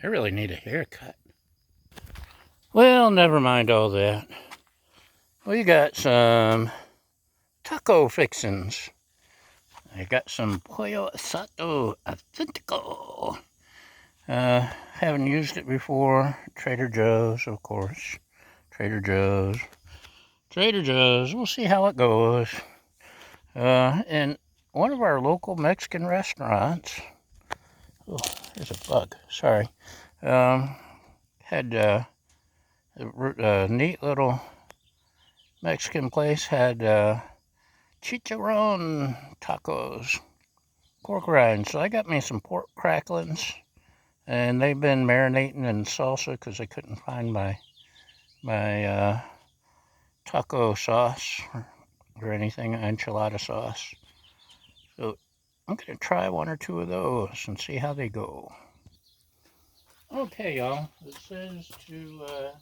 I really need a haircut. Well, never mind all that. We got some taco fixins. I got some Pollo Asada Authentico. Haven't used it before. Trader Joe's, of course. Trader Joe's. Trader Joe's. We'll see how it goes. And one of our local Mexican restaurants. Oh, there's a bug. Sorry. Had a neat little Mexican place. Had chicharron tacos, pork rinds. So I got me some pork cracklings, and they've been marinating in salsa because I couldn't find my taco sauce or anything, enchilada sauce. So I'm gonna try one or two of those and see how they go. Okay, y'all. It says to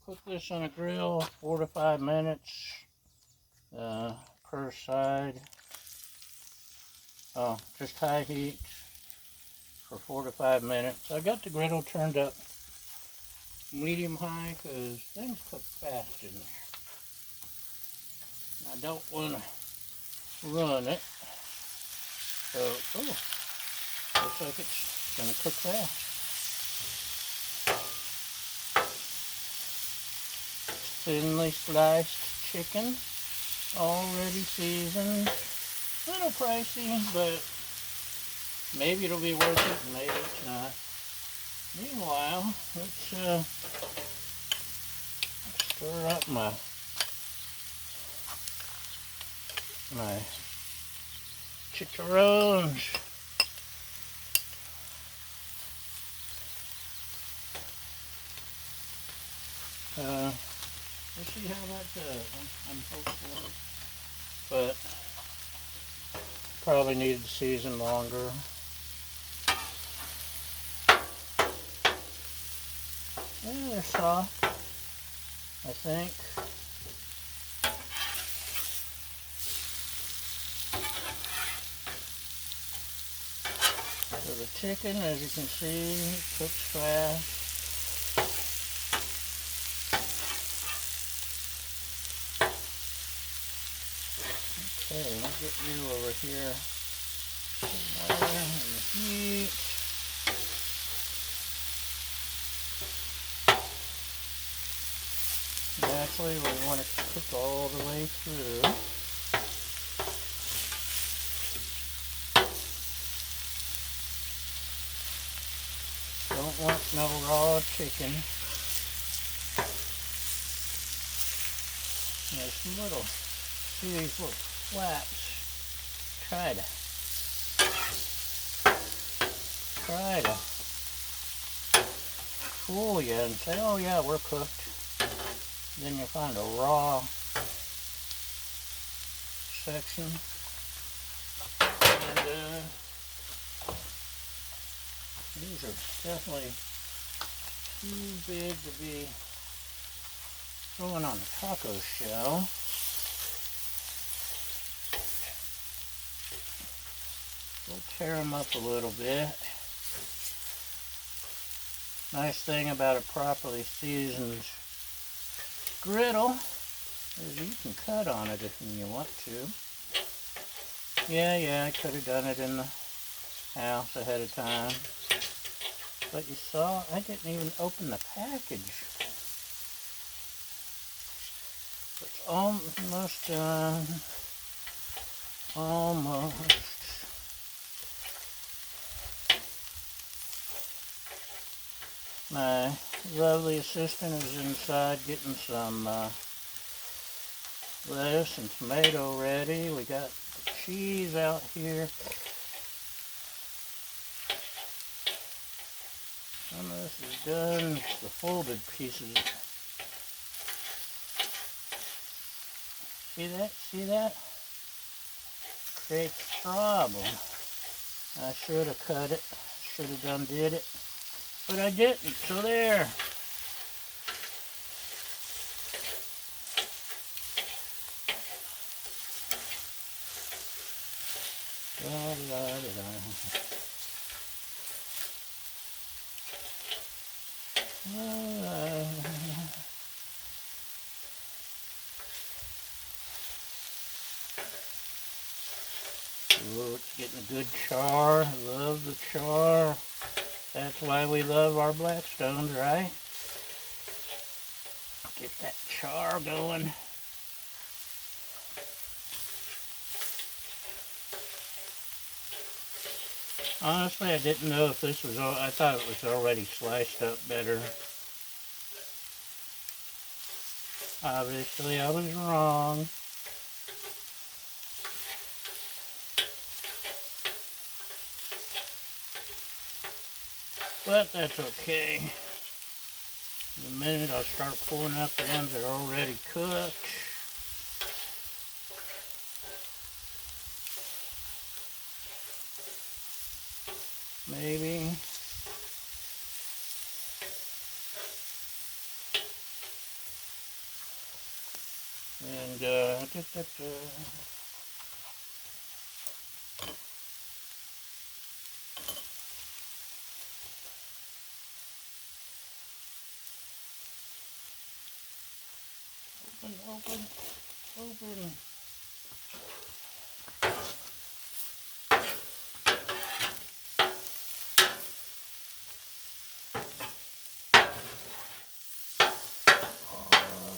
cook this on a grill 4 to 5 minutes per side. Oh, just high heat for 4 to 5 minutes. I got the griddle turned up medium high because things cook fast in there. I don't want to run it. So, oh, looks like it's going to cook fast. Thinly sliced chicken, already seasoned. A little pricey, but maybe it'll be worth it, maybe it's not. Meanwhile, let's stir up my chicharrones. We'll see how that does. I'm hopeful, but probably need to season longer. Yeah, they're soft, I think. So the chicken, as you can see, cooks fast. Okay, let's get you over here in the heat. Naturally, we want it to cook all the way through. Don't want no raw chicken. There's some little, see these little flaps. Try to fool you and say, oh yeah, we're cooked. Then you find a raw section. And these are definitely too big to be throwing on the taco shell. We'll tear them up a little bit. Nice thing about a properly seasoned griddle is you can cut on it if you want to. Yeah, I could have done it in the house ahead of time. But you saw, I didn't even open the package. It's almost done. Almost. My lovely assistant is inside getting some lettuce and tomato ready. We got the cheese out here. Some of this is done. It's the folded pieces. See that? See that? Creates a problem. I should have cut it. Should have did it. But I didn't, so there. Oh, it's getting a good char. Love the char. That's why we love our Blackstones, right? Get that char going. Honestly, I didn't know if this was all, I thought it was already sliced up better. Obviously, I was wrong. But that's okay. In a minute, I'll start pulling out the ones that are already cooked. Maybe. And, open.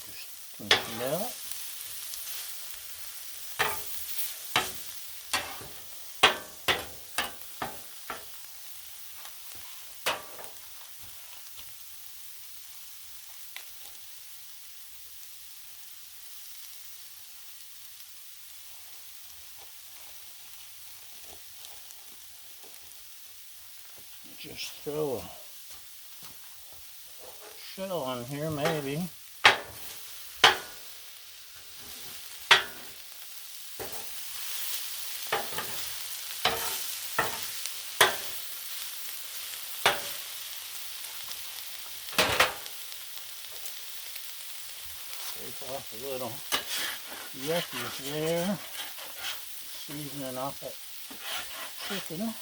Just can you smell it? Just throw a shell on here, maybe. Take off a little yuckies there. Seasoning off that chicken.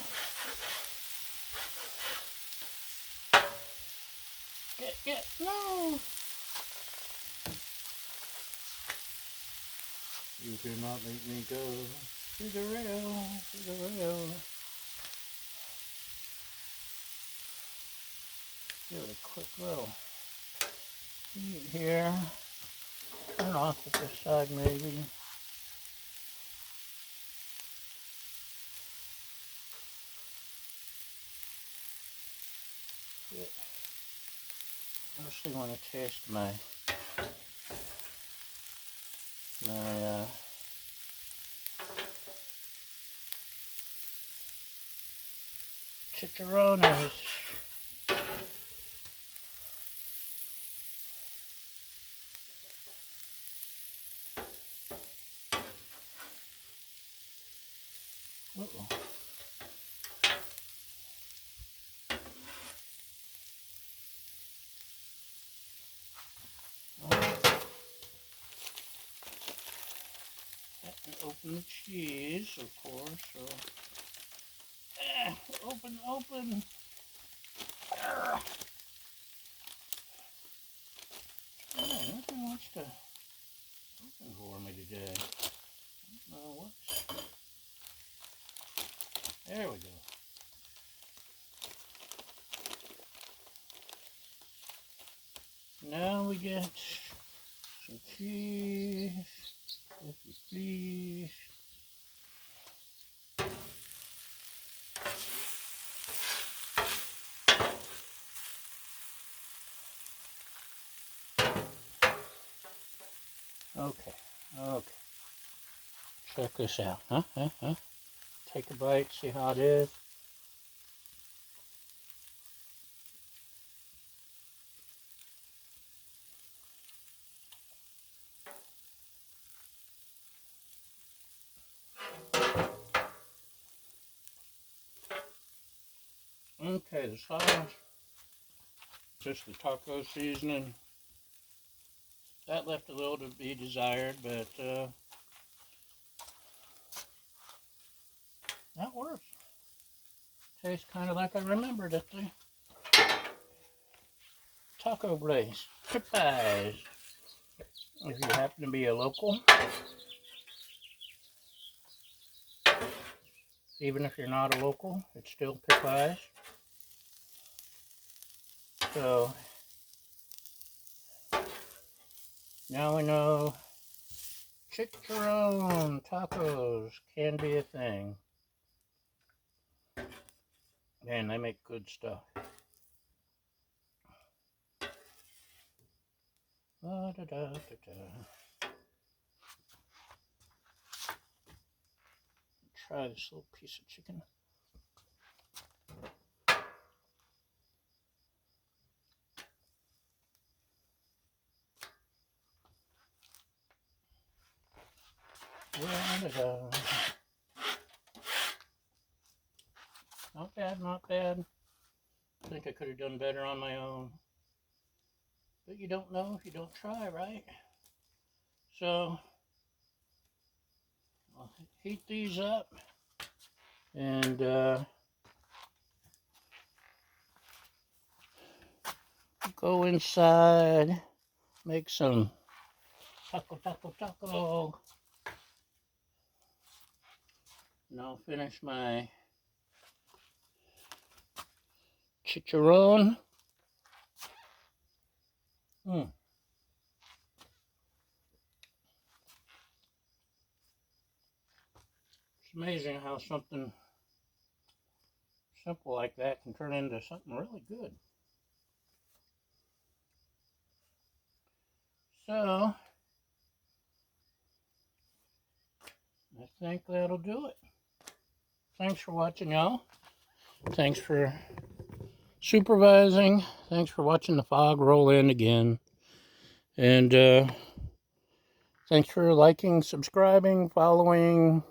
Get, no! You do not make me go to the rail. Give it a quick little heat here. Turn off at this side maybe. Good. I mostly want to taste my chicharrones. Uh-oh. Open the cheese, of course. So, open. Man, nothing wants to open for me today. Whoops. There we go. Now we get some cheese, if you please. Okay. Check this out, huh? Take a bite, see how it is. Okay, the sauce, just the taco seasoning. That left a little to be desired, but that works. Tastes kind of like I remembered it. taco place, Popeyes. If you happen to be a local, even if you're not a local, it's still Popeyes. So now we know chicharron tacos can be a thing. Man, they make good stuff. Da, da, da, da, da. Try this little piece of chicken. Da, da, da. Not bad, not bad. I think I could have done better on my own. But you don't know if you don't try, right? So, I'll heat these up and go inside, make some taco. And I'll finish my chicharron. It's amazing how something simple like that can turn into something really good. So, I think that'll do it. Thanks for watching, y'all. Thanks for supervising. Thanks for watching the fog roll in again. And thanks for liking, subscribing, following,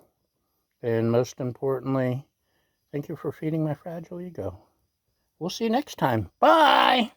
and most importantly, thank you for feeding my fragile ego. We'll see you next time. Bye!